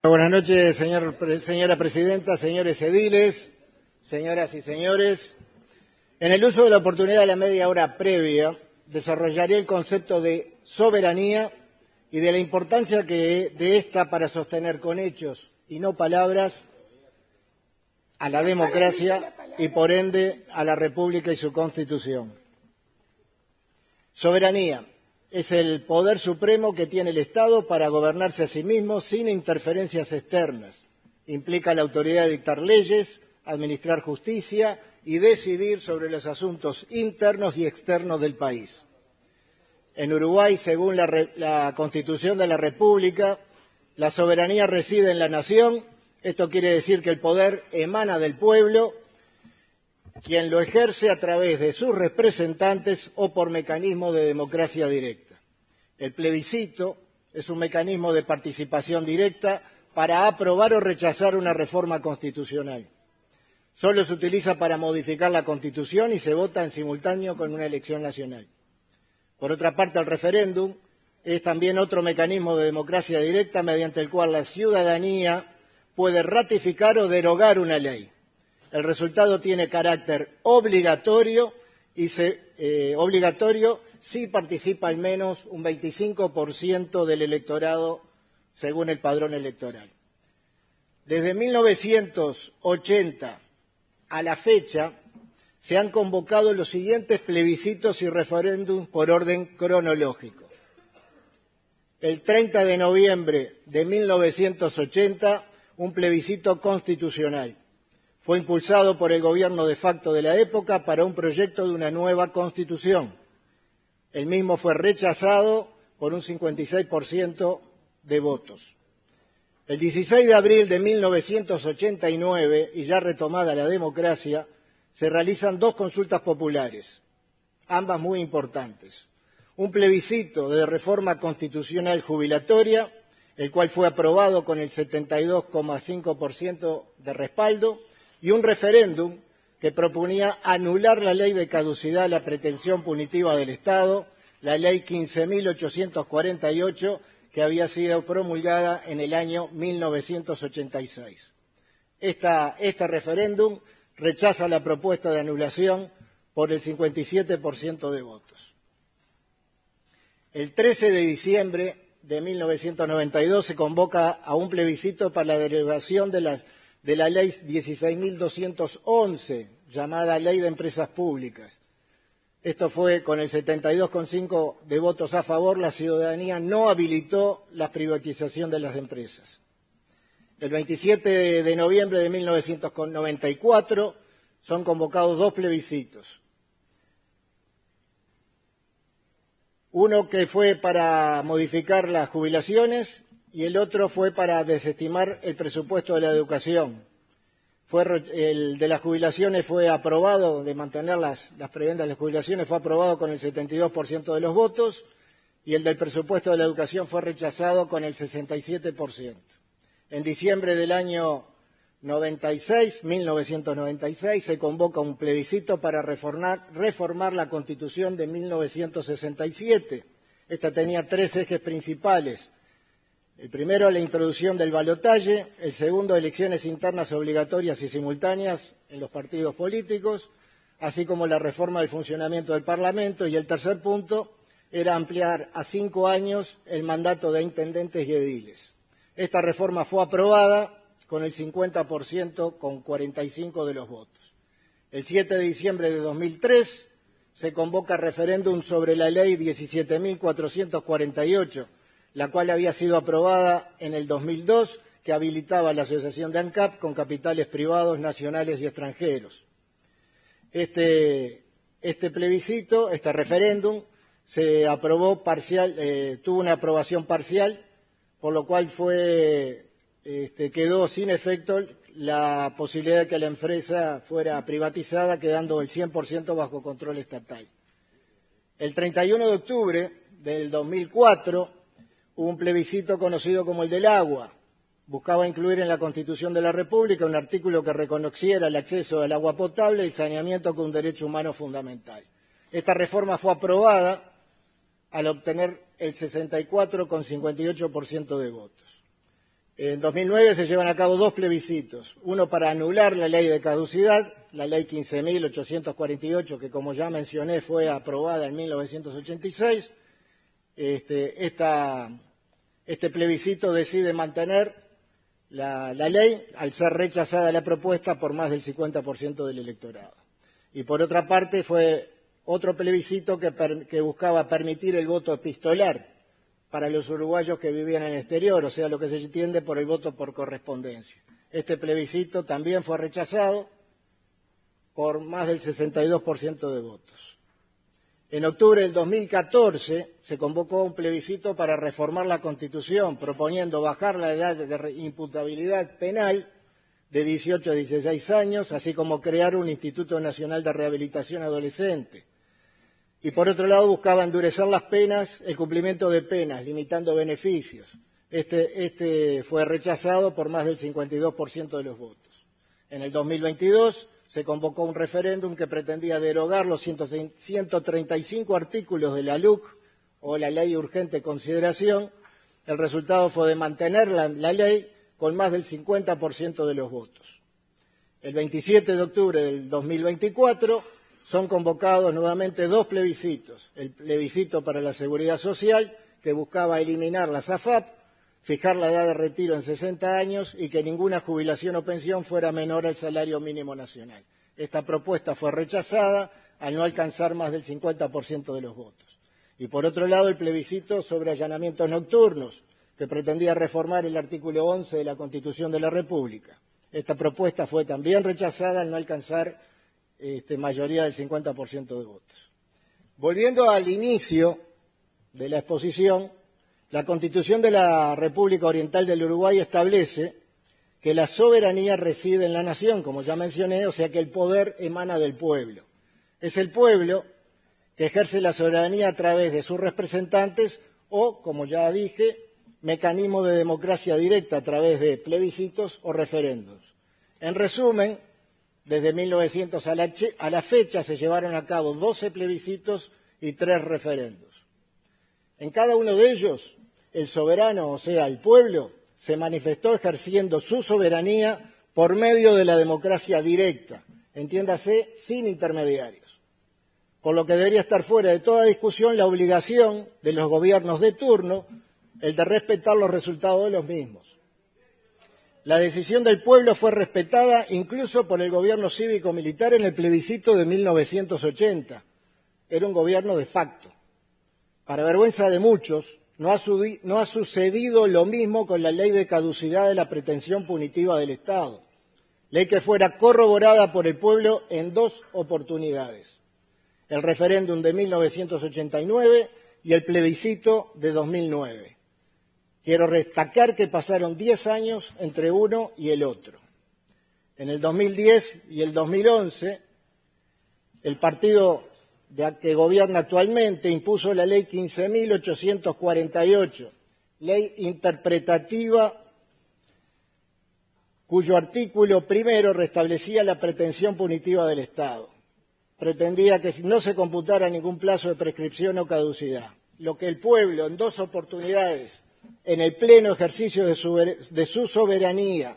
Buenas noches, señora presidenta, señores ediles, señoras y señores. En el uso de la oportunidad de la media hora previa, desarrollaré el concepto de soberanía y de la importancia de esta para sostener con hechos y no palabras a la democracia y, por ende, a la República y su Constitución. Soberanía es el poder supremo que tiene el Estado para gobernarse a sí mismo sin interferencias externas. Implica la autoridad de dictar leyes, administrar justicia y decidir sobre los asuntos internos y externos del país. En Uruguay, según la Constitución de la República, la soberanía reside en la nación. Esto quiere decir que el poder emana del pueblo, quien lo ejerce a través de sus representantes o por mecanismo de democracia directa. El plebiscito es un mecanismo de participación directa para aprobar o rechazar una reforma constitucional. Solo se utiliza para modificar la Constitución y se vota en simultáneo con una elección nacional. Por otra parte, el referéndum es también otro mecanismo de democracia directa mediante el cual la ciudadanía puede ratificar o derogar una ley. El resultado tiene carácter obligatorio si participa al menos un 25% del electorado según el padrón electoral. Desde 1980 a la fecha se han convocado los siguientes plebiscitos y referéndums por orden cronológico. El 30 de noviembre de 1980, un plebiscito constitucional. Fue impulsado por el gobierno de facto de la época para un proyecto de una nueva Constitución. El mismo fue rechazado por un 56% de votos. El 16 de abril de 1989, y ya retomada la democracia, se realizan dos consultas populares, ambas muy importantes. Un plebiscito de reforma constitucional jubilatoria, el cual fue aprobado con el 72,5% de respaldo, y un referéndum que proponía anular la ley de caducidad, la pretensión punitiva del Estado, la ley 15.848, que había sido promulgada en el año 1986. Este referéndum rechaza la propuesta de anulación por el 57% de votos. El 13 de diciembre de 1992 se convoca a un plebiscito para la derogación de la ley 16.211, llamada Ley de Empresas Públicas. Esto fue con el 72,5% de votos a favor. La ciudadanía no habilitó la privatización de las empresas. El 27 de noviembre de 1994 son convocados dos plebiscitos. Uno que fue para modificar las jubilaciones y el otro fue para desestimar el presupuesto de la educación. El de las jubilaciones fue aprobado, de mantener las prebendas de las jubilaciones, fue aprobado con el 72% de los votos, y el del presupuesto de la educación fue rechazado con el 67%. En diciembre del año 1996, se convoca un plebiscito para reformar la Constitución de 1967. Esta tenía tres ejes principales. El primero, la introducción del balotaje; el segundo, elecciones internas obligatorias y simultáneas en los partidos políticos, así como la reforma del funcionamiento del Parlamento; y el tercer punto era ampliar a 5 años el mandato de intendentes y ediles. Esta reforma fue aprobada con el 50%, con 45 de los votos. El 7 de diciembre de 2003 se convoca referéndum sobre la ley 17.448, la cual había sido aprobada en el 2002, que habilitaba la asociación de ANCAP con capitales privados, nacionales y extranjeros. Este plebiscito, este referéndum, se aprobó tuvo una aprobación parcial, por lo cual quedó sin efecto la posibilidad de que la empresa fuera privatizada, quedando el 100% bajo control estatal. El 31 de octubre del 2004, hubo un plebiscito conocido como el del agua. Buscaba incluir en la Constitución de la República un artículo que reconociera el acceso al agua potable y el saneamiento como un derecho humano fundamental. Esta reforma fue aprobada al obtener el 64,58% de votos. En 2009 se llevan a cabo dos plebiscitos, uno para anular la ley de caducidad, la ley 15.848, que como ya mencioné fue aprobada en 1986. Este plebiscito decide mantener la ley al ser rechazada la propuesta por más del 50% del electorado. Y por otra parte fue otro plebiscito que buscaba permitir el voto epistolar para los uruguayos que vivían en el exterior, o sea, lo que se entiende por el voto por correspondencia. Este plebiscito también fue rechazado por más del 62% de votos. En octubre del 2014 se convocó un plebiscito para reformar la Constitución, proponiendo bajar la edad de imputabilidad penal de 18 a 16 años, así como crear un Instituto Nacional de Rehabilitación Adolescente. Y por otro lado buscaba endurecer las penas, el cumplimiento de penas, limitando beneficios. Este fue rechazado por más del 52% de los votos. En el 2022 se convocó un referéndum que pretendía derogar los 135 artículos de la LUC, o la Ley de Urgente Consideración. El resultado fue de mantener la ley con más del 50% de los votos. El 27 de octubre del 2024 son convocados nuevamente dos plebiscitos. El plebiscito para la Seguridad Social, que buscaba eliminar la SAFAP, fijar la edad de retiro en 60 años y que ninguna jubilación o pensión fuera menor al salario mínimo nacional. Esta propuesta fue rechazada al no alcanzar más del 50% de los votos. Y por otro lado, el plebiscito sobre allanamientos nocturnos, que pretendía reformar el artículo 11 de la Constitución de la República. Esta propuesta fue también rechazada al no alcanzar mayoría del 50% de votos. Volviendo al inicio de la exposición, la Constitución de la República Oriental del Uruguay establece que la soberanía reside en la nación, como ya mencioné, o sea que el poder emana del pueblo. Es el pueblo que ejerce la soberanía a través de sus representantes o, como ya dije, mecanismos de democracia directa a través de plebiscitos o referendos. En resumen, desde 1900 a la fecha se llevaron a cabo 12 plebiscitos y 3 referendos. En cada uno de ellos, el soberano, o sea, el pueblo, se manifestó ejerciendo su soberanía por medio de la democracia directa, entiéndase, sin intermediarios. Por lo que debería estar fuera de toda discusión la obligación de los gobiernos de turno, el de respetar los resultados de los mismos. La decisión del pueblo fue respetada incluso por el gobierno cívico-militar en el plebiscito de 1980. Era un gobierno de facto. Para vergüenza de muchos, no ha sucedido lo mismo con la ley de caducidad de la pretensión punitiva del Estado, ley que fuera corroborada por el pueblo en 2 oportunidades: el referéndum de 1989 y el plebiscito de 2009. Quiero destacar que pasaron 10 años entre uno y el otro. En el 2010 y el 2011, el partido que gobierna actualmente impuso la ley 15.848, ley interpretativa cuyo artículo primero restablecía la pretensión punitiva del Estado. Pretendía que no se computara ningún plazo de prescripción o caducidad. Lo que el pueblo en 2 oportunidades, en el pleno ejercicio de su soberanía,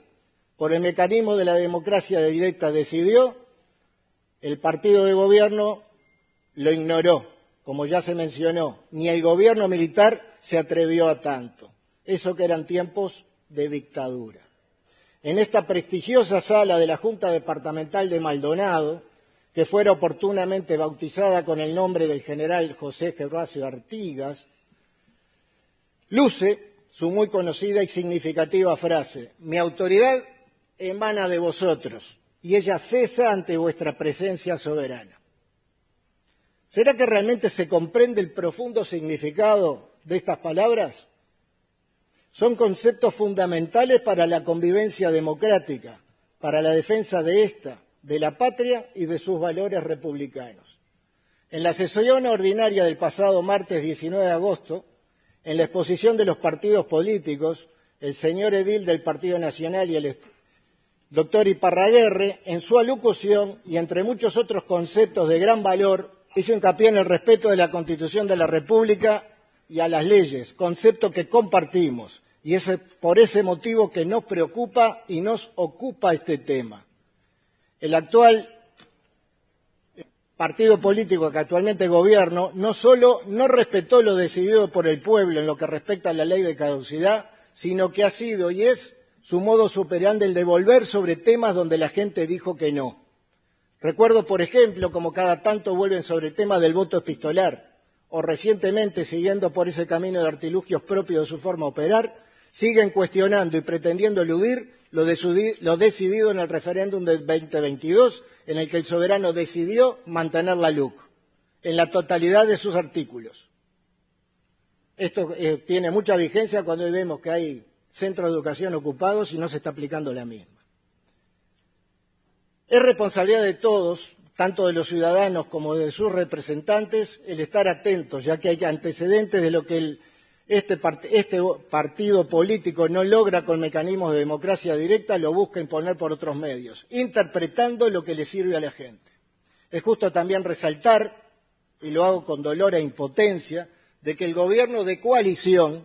por el mecanismo de la democracia directa decidió, el partido de gobierno lo ignoró, como ya se mencionó. Ni el gobierno militar se atrevió a tanto. Eso que eran tiempos de dictadura. En esta prestigiosa sala de la Junta Departamental de Maldonado, que fuera oportunamente bautizada con el nombre del general José Gervasio Artigas, luce su muy conocida y significativa frase: mi autoridad emana de vosotros y ella cesa ante vuestra presencia soberana. ¿Será que realmente se comprende el profundo significado de estas palabras? Son conceptos fundamentales para la convivencia democrática, para la defensa de esta, de la patria y de sus valores republicanos. En la sesión ordinaria del pasado martes 19 de agosto, en la exposición de los partidos políticos, el señor edil del Partido Nacional y el doctor Iparraguerre, en su alocución y entre muchos otros conceptos de gran valor, hizo hincapié en el respeto de la Constitución de la República y a las leyes, concepto que compartimos, Y es por ese motivo que nos preocupa y nos ocupa este tema. El actual partido político que actualmente gobierna no solo no respetó lo decidido por el pueblo en lo que respecta a la ley de caducidad, sino que ha sido y es su modus operandi el de volver sobre temas donde la gente dijo que no. Recuerdo, por ejemplo, como cada tanto vuelven sobre el tema del voto epistolar, o recientemente, siguiendo por ese camino de artilugios propios de su forma de operar, siguen cuestionando y pretendiendo eludir lo decidido en el referéndum del 2022, en el que el soberano decidió mantener la LUC en la totalidad de sus artículos. Esto tiene mucha vigencia cuando hoy vemos que hay centros de educación ocupados y no se está aplicando la misma. Es responsabilidad de todos, tanto de los ciudadanos como de sus representantes, el estar atentos, ya que hay antecedentes de lo que este partido político no logra con mecanismos de democracia directa, lo busca imponer por otros medios, interpretando lo que le sirve a la gente. Es justo también resaltar, y lo hago con dolor e impotencia, de que el gobierno de coalición,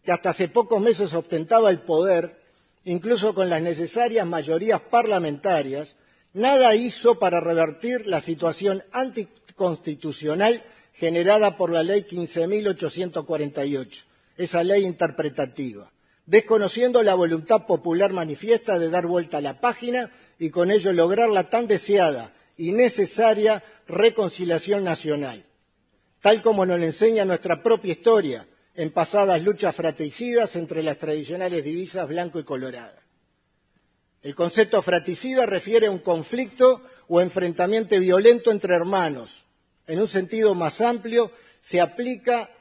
que hasta hace pocos meses ostentaba el poder, incluso con las necesarias mayorías parlamentarias, nada hizo para revertir la situación anticonstitucional generada por la ley 15.848, esa ley interpretativa, desconociendo la voluntad popular manifiesta de dar vuelta a la página y con ello lograr la tan deseada y necesaria reconciliación nacional, tal como nos lo enseña nuestra propia historia en pasadas luchas fratricidas entre las tradicionales divisas blanco y colorada. El concepto fratricida refiere a un conflicto o enfrentamiento violento entre hermanos. En un sentido más amplio, se aplica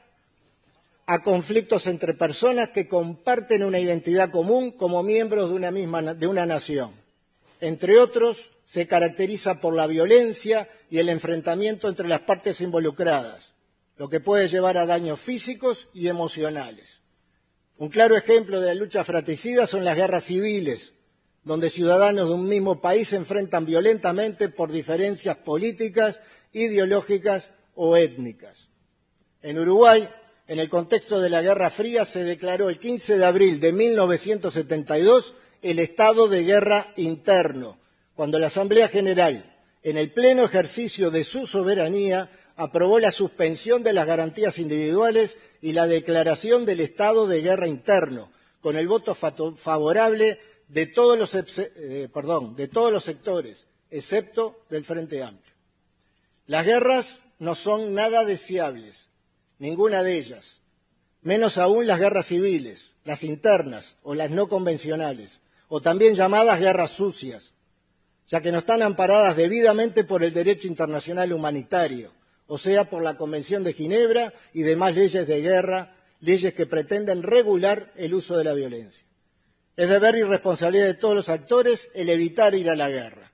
a conflictos entre personas que comparten una identidad común como miembros de una nación. Entre otros, se caracteriza por la violencia y el enfrentamiento entre las partes involucradas, lo que puede llevar a daños físicos y emocionales. Un claro ejemplo de la lucha fratricida son las guerras civiles, donde ciudadanos de un mismo país se enfrentan violentamente por diferencias políticas, ideológicas o étnicas. En Uruguay, en el contexto de la Guerra Fría, se declaró el 15 de abril de 1972 el estado de guerra interno, cuando la Asamblea General, en el pleno ejercicio de su soberanía, aprobó la suspensión de las garantías individuales y la declaración del estado de guerra interno, con el voto favorable de todos los sectores, excepto del Frente Amplio. Las guerras no son nada deseables, ninguna de ellas, menos aún las guerras civiles, las internas o las no convencionales, o también llamadas guerras sucias, ya que no están amparadas debidamente por el derecho internacional humanitario, o sea, por la Convención de Ginebra y demás leyes de guerra, leyes que pretenden regular el uso de la violencia. Es deber y responsabilidad de todos los actores el evitar ir a la guerra.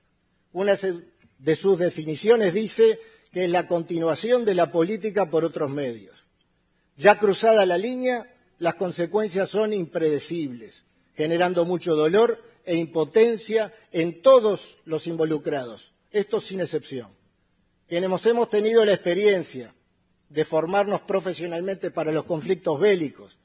Una de sus definiciones dice que es la continuación de la política por otros medios. Ya cruzada la línea, las consecuencias son impredecibles, generando mucho dolor e impotencia en todos los involucrados, esto sin excepción. Quienes hemos tenido la experiencia de formarnos profesionalmente para los conflictos bélicos,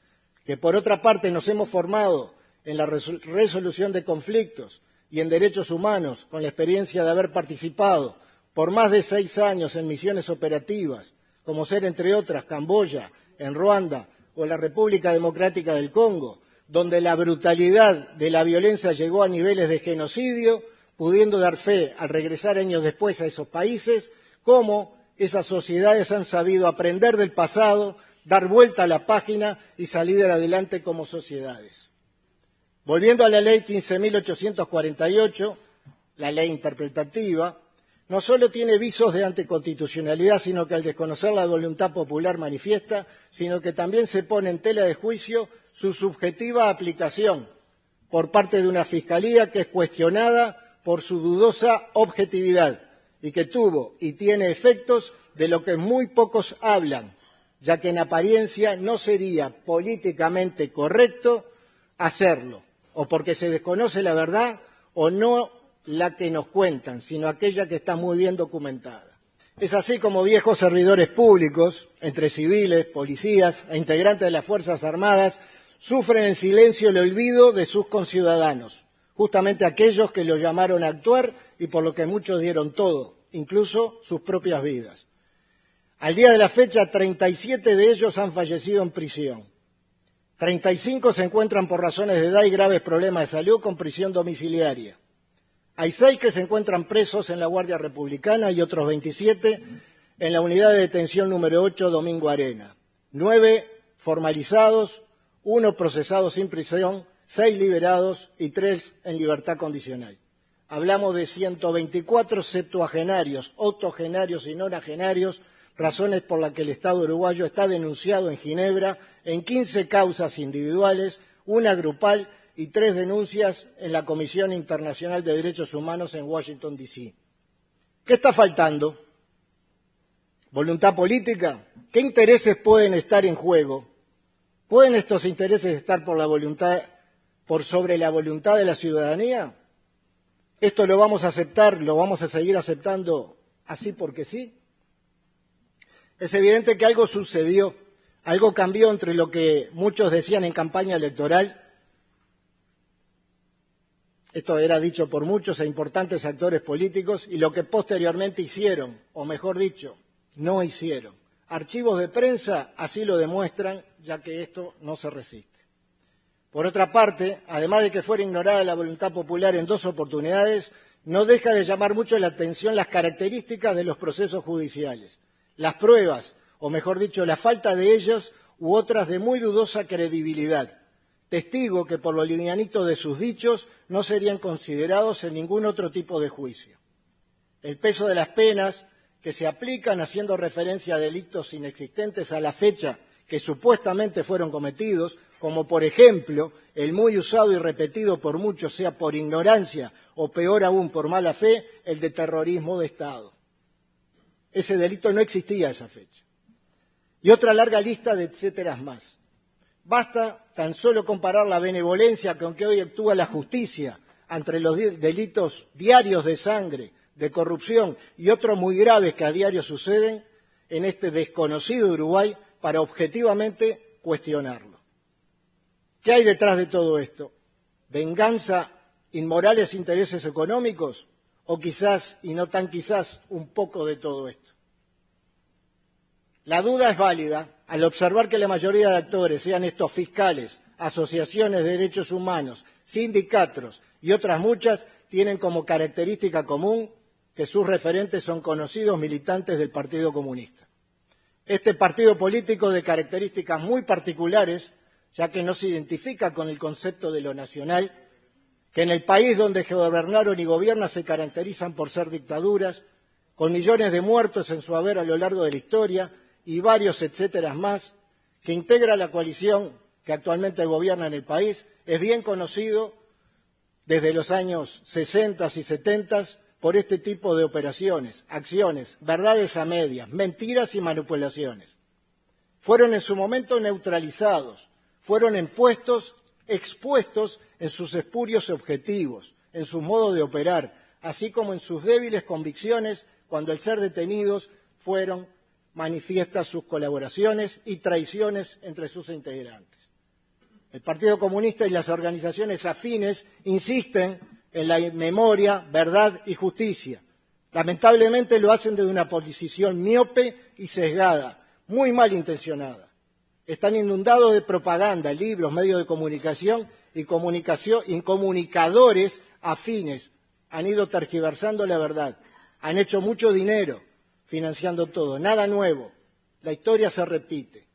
que por otra parte nos hemos formado en la resolución de conflictos y en derechos humanos, con la experiencia de haber participado por más de 6 años en misiones operativas, como ser, entre otras, Camboya, en Ruanda o en la República Democrática del Congo, donde la brutalidad de la violencia llegó a niveles de genocidio, pudiendo dar fe, al regresar años después a esos países, cómo esas sociedades han sabido aprender del pasado, dar vuelta a la página y salir adelante como sociedades. Volviendo a la ley 15.848, la ley interpretativa, no solo tiene visos de anticonstitucionalidad, sino que al desconocer la voluntad popular manifiesta, sino que también se pone en tela de juicio su subjetiva aplicación por parte de una fiscalía que es cuestionada por su dudosa objetividad y que tuvo y tiene efectos de lo que muy pocos hablan, ya que en apariencia no sería políticamente correcto hacerlo, o porque se desconoce la verdad o no la que nos cuentan, sino aquella que está muy bien documentada. Es así como viejos servidores públicos, entre civiles, policías e integrantes de las Fuerzas Armadas, sufren en silencio el olvido de sus conciudadanos, justamente aquellos que los llamaron a actuar y por lo que muchos dieron todo, incluso sus propias vidas. Al día de la fecha, 37 de ellos han fallecido en prisión. 35 se encuentran por razones de edad y graves problemas de salud con prisión domiciliaria. Hay 6 que se encuentran presos en la Guardia Republicana y otros 27 en la unidad de detención número 8, Domingo Arena. 9 formalizados, 1 procesado sin prisión, 6 liberados y 3 en libertad condicional. Hablamos de 124 septuagenarios, octogenarios y nonagenarios, razones por las que el Estado uruguayo está denunciado en Ginebra en 15 causas individuales, 1 grupal y 3 denuncias en la Comisión Internacional de Derechos Humanos en Washington, D.C. ¿Qué está faltando? ¿Voluntad política? ¿Qué intereses pueden estar en juego? ¿Pueden estos intereses estar por sobre la voluntad de la ciudadanía? ¿Esto lo vamos a aceptar, lo vamos a seguir aceptando así porque sí? Es evidente que algo sucedió, algo cambió entre lo que muchos decían en campaña electoral. Esto era dicho por muchos e importantes actores políticos y lo que posteriormente hicieron, o mejor dicho, no hicieron. Archivos de prensa así lo demuestran, ya que esto no se resiste. Por otra parte, además de que fuera ignorada la voluntad popular en 2 oportunidades, no deja de llamar mucho la atención las características de los procesos judiciales, las pruebas, o mejor dicho, la falta de ellas u otras de muy dudosa credibilidad, testigo que por lo livianito de sus dichos no serían considerados en ningún otro tipo de juicio. El peso de las penas que se aplican haciendo referencia a delitos inexistentes a la fecha que supuestamente fueron cometidos, como por ejemplo el muy usado y repetido por muchos, sea por ignorancia o peor aún por mala fe, el de terrorismo de Estado. Ese delito no existía a esa fecha. Y otra larga lista de etcéteras más. Basta tan solo comparar la benevolencia con que hoy actúa la justicia ante los delitos diarios de sangre, de corrupción y otros muy graves que a diario suceden en este desconocido Uruguay para objetivamente cuestionarlo. ¿Qué hay detrás de todo esto? ¿Venganza, inmorales intereses económicos? O quizás, y no tan quizás, un poco de todo esto. La duda es válida al observar que la mayoría de actores, sean estos fiscales, asociaciones de derechos humanos, sindicatos y otras muchas, tienen como característica común que sus referentes son conocidos militantes del Partido Comunista. Este partido político de características muy particulares, ya que no se identifica con el concepto de lo nacional, que en el país donde gobernaron y gobiernan se caracterizan por ser dictaduras, con millones de muertos en su haber a lo largo de la historia y varios etcétera más, que integra la coalición que actualmente gobierna en el país, es bien conocido desde los años 60 y 70 por este tipo de operaciones, acciones, verdades a medias, mentiras y manipulaciones. Fueron en su momento neutralizados, fueron expuestos en sus espurios objetivos, en su modo de operar, así como en sus débiles convicciones cuando al ser detenidos fueron manifiestas sus colaboraciones y traiciones entre sus integrantes. El Partido Comunista y las organizaciones afines insisten en la memoria, verdad y justicia. Lamentablemente lo hacen desde una posición miope y sesgada, muy malintencionada. Están inundados de propaganda, libros, medios de comunicación y comunicadores afines. Han ido tergiversando la verdad. Han hecho mucho dinero financiando todo. Nada nuevo. La historia se repite.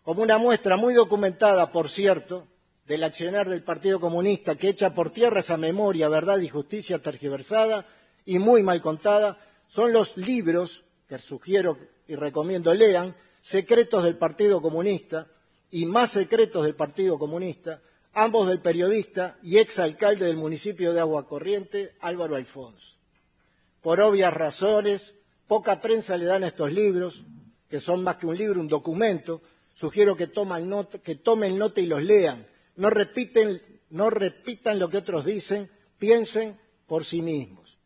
Como una muestra muy documentada, por cierto, del accionar del Partido Comunista que echa por tierra esa memoria, verdad y justicia tergiversada y muy mal contada, son los libros que sugiero y recomiendo lean, Secretos del Partido Comunista y Más Secretos del Partido Comunista, ambos del periodista y exalcalde del municipio de Agua Corriente, Álvaro Alfonso. Por obvias razones, poca prensa le dan a estos libros, que son más que un libro, un documento. Sugiero que tomen nota y los lean. No repitan lo que otros dicen, piensen por sí mismos.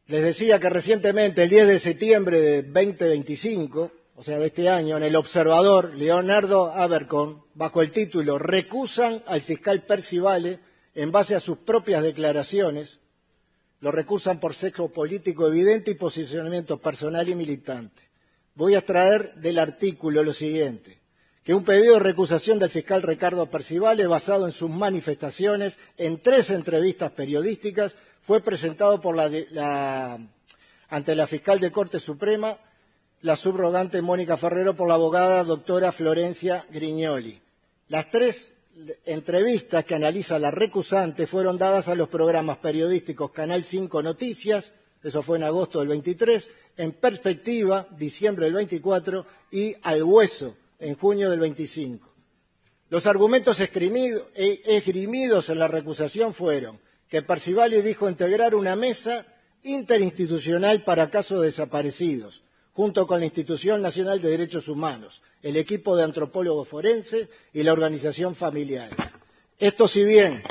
Les decía que recientemente, el 10 de septiembre de 2025, o sea, de este año, en El Observador, Leonardo Abercorn, bajo el título «Recusan al fiscal Percivale en base a sus propias declaraciones», lo recusan por sesgo político evidente y posicionamiento personal y militante. Voy a extraer del artículo lo siguiente, que un pedido de recusación del fiscal Ricardo Percivale, basado en sus manifestaciones en 3 entrevistas periodísticas, fue presentado por ante la fiscal de Corte Suprema, la subrogante Mónica Ferrero, por la abogada doctora Florencia Grignoli. Las 3 entrevistas que analiza la recusante fueron dadas a los programas periodísticos Canal 5 Noticias, eso fue en agosto del 23, En Perspectiva, diciembre del 24, y Al Hueso, en junio del 25. Los argumentos esgrimidos en la recusación fueron que Percivale dijo integrar una mesa interinstitucional para casos desaparecidos, junto con la Institución Nacional de Derechos Humanos, el equipo de antropólogos forenses y la organización familiar. Esto, si bien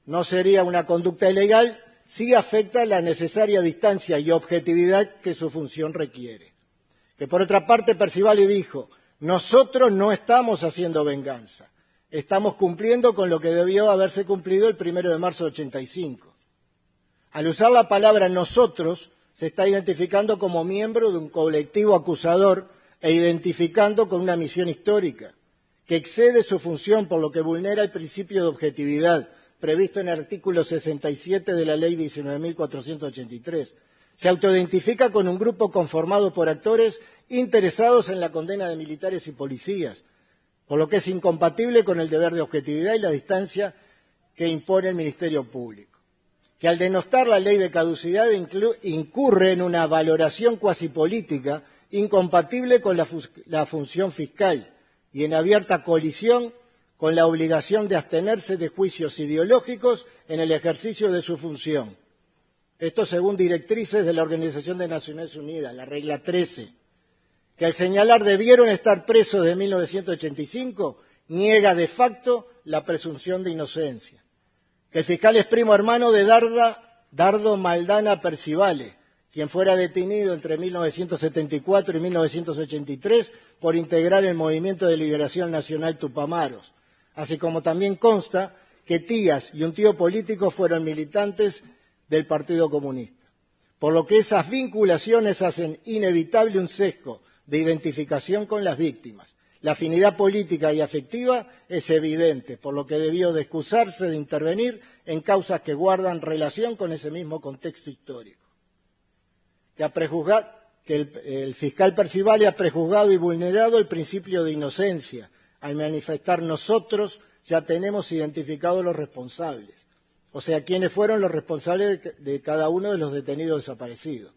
no sería una conducta ilegal, sí afecta la necesaria distancia y objetividad que su función requiere. Que por otra parte Percivale dijo, nosotros no estamos haciendo venganza, estamos cumpliendo con lo que debió haberse cumplido el 1 de marzo de 85. Al usar la palabra nosotros, se está identificando como miembro de un colectivo acusador e identificando con una misión histórica, que excede su función por lo que vulnera el principio de objetividad previsto en el artículo 67 de la Ley 19.483. Se autoidentifica con un grupo conformado por actores interesados en la condena de militares y policías, por lo que es incompatible con el deber de objetividad y la distancia que impone el Ministerio Público. Que al denostar la ley de caducidad incurre en una valoración cuasi política incompatible con la función fiscal y en abierta colisión con la obligación de abstenerse de juicios ideológicos en el ejercicio de su función. Esto según directrices de la Organización de Naciones Unidas, la regla 13, que al señalar debieron estar presos de 1985, niega de facto la presunción de inocencia. Que el fiscal es primo hermano de Dardo Maldana Percivale, quien fuera detenido entre 1974 y 1983 por integrar el Movimiento de Liberación Nacional Tupamaros, así como también consta que tías y un tío político fueron militantes del Partido Comunista, por lo que esas vinculaciones hacen inevitable un sesgo de identificación con las víctimas. La afinidad política y afectiva es evidente, por lo que debió de excusarse de intervenir en causas que guardan relación con ese mismo contexto histórico. Que el fiscal Percivale ha prejuzgado y vulnerado el principio de inocencia al manifestar nosotros ya tenemos identificados los responsables, o sea, quiénes fueron los responsables de cada uno de los detenidos desaparecidos.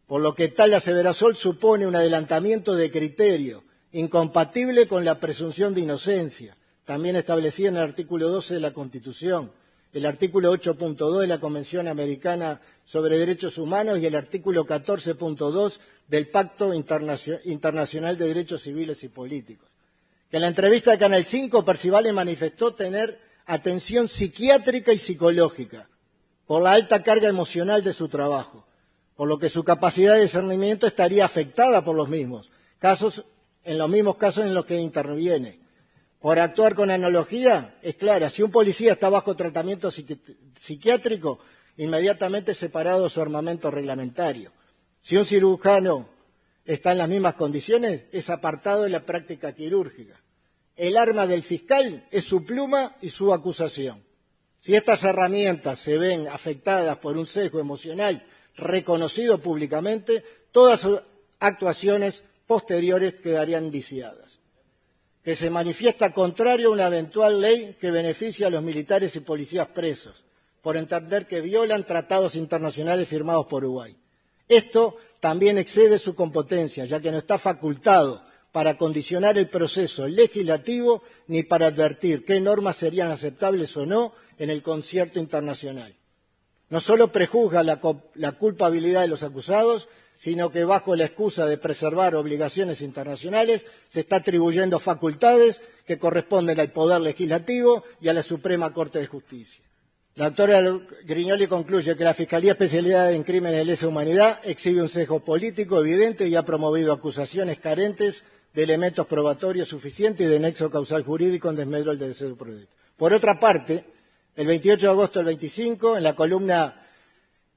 Por lo que tal aseveración supone un adelantamiento de criterio incompatible con la presunción de inocencia, también establecida en el artículo 12 de la Constitución, el artículo 8.2 de la Convención Americana sobre Derechos Humanos y el artículo 14.2 del Pacto Internacional de Derechos Civiles y Políticos. Que en la entrevista de Canal 5, Percivale manifestó tener atención psiquiátrica y psicológica por la alta carga emocional de su trabajo, por lo que su capacidad de discernimiento estaría afectada por los mismos casos en los que interviene. Por actuar con analogía, es clara, si un policía está bajo tratamiento psiquiátrico, inmediatamente es separado de su armamento reglamentario. Si un cirujano está en las mismas condiciones, es apartado de la práctica quirúrgica. El arma del fiscal es su pluma y su acusación. Si estas herramientas se ven afectadas por un sesgo emocional reconocido públicamente, todas sus actuaciones posteriores quedarían viciadas. Que se manifiesta contrario a una eventual ley que beneficia a los militares y policías presos, por entender que violan tratados internacionales firmados por Uruguay. Esto también excede su competencia, ya que no está facultado para condicionar el proceso legislativo ni para advertir qué normas serían aceptables o no en el concierto internacional. No solo prejuzga la culpabilidad de los acusados, sino que bajo la excusa de preservar obligaciones internacionales se está atribuyendo facultades que corresponden al Poder Legislativo y a la Suprema Corte de Justicia. La doctora Grignoli concluye que la Fiscalía Especializada en Crímenes de Lesa Humanidad exhibe un sesgo político evidente y ha promovido acusaciones carentes de elementos probatorios suficientes y de nexo causal jurídico en desmedro del derecho proyecto. Por otra parte, el 28 de agosto del 25, en la columna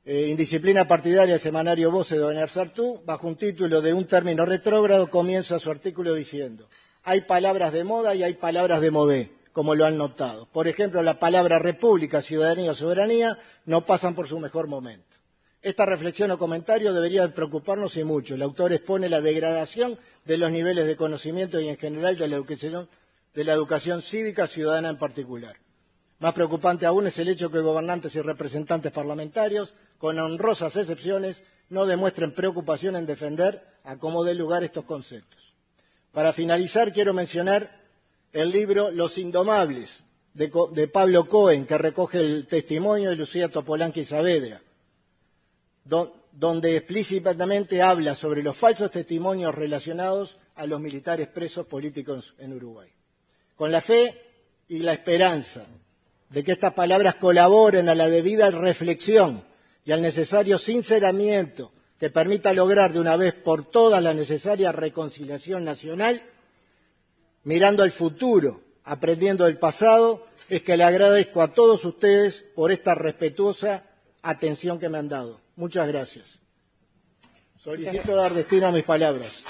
Indisciplina Partidaria del semanario Voce de Doña Sartú, bajo un título de un término retrógrado, comienza su artículo diciendo: hay palabras de moda y hay palabras de modé, como lo han notado. Por ejemplo, la palabra república, ciudadanía o soberanía no pasan por su mejor momento. Esta reflexión o comentario debería preocuparnos y mucho. El autor expone la degradación de los niveles de conocimiento y en general de la educación cívica ciudadana en particular. Más preocupante aún es el hecho que gobernantes y representantes parlamentarios, con honrosas excepciones, no demuestren preocupación en defender a como dé lugar estos conceptos. Para finalizar, quiero mencionar el libro Los Indomables, de Pablo Cohen, que recoge el testimonio de Lucía Topolanqui Saavedra, donde explícitamente habla sobre los falsos testimonios relacionados a los militares presos políticos en Uruguay. Con la fe y la esperanza de que estas palabras colaboren a la debida reflexión y al necesario sinceramiento que permita lograr de una vez por todas la necesaria reconciliación nacional, mirando al futuro, aprendiendo del pasado, es que le agradezco a todos ustedes por esta respetuosa atención que me han dado. Muchas gracias. Solicito dar destino a mis palabras.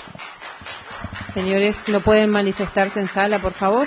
Señores, ¿no pueden manifestarse en sala, por favor?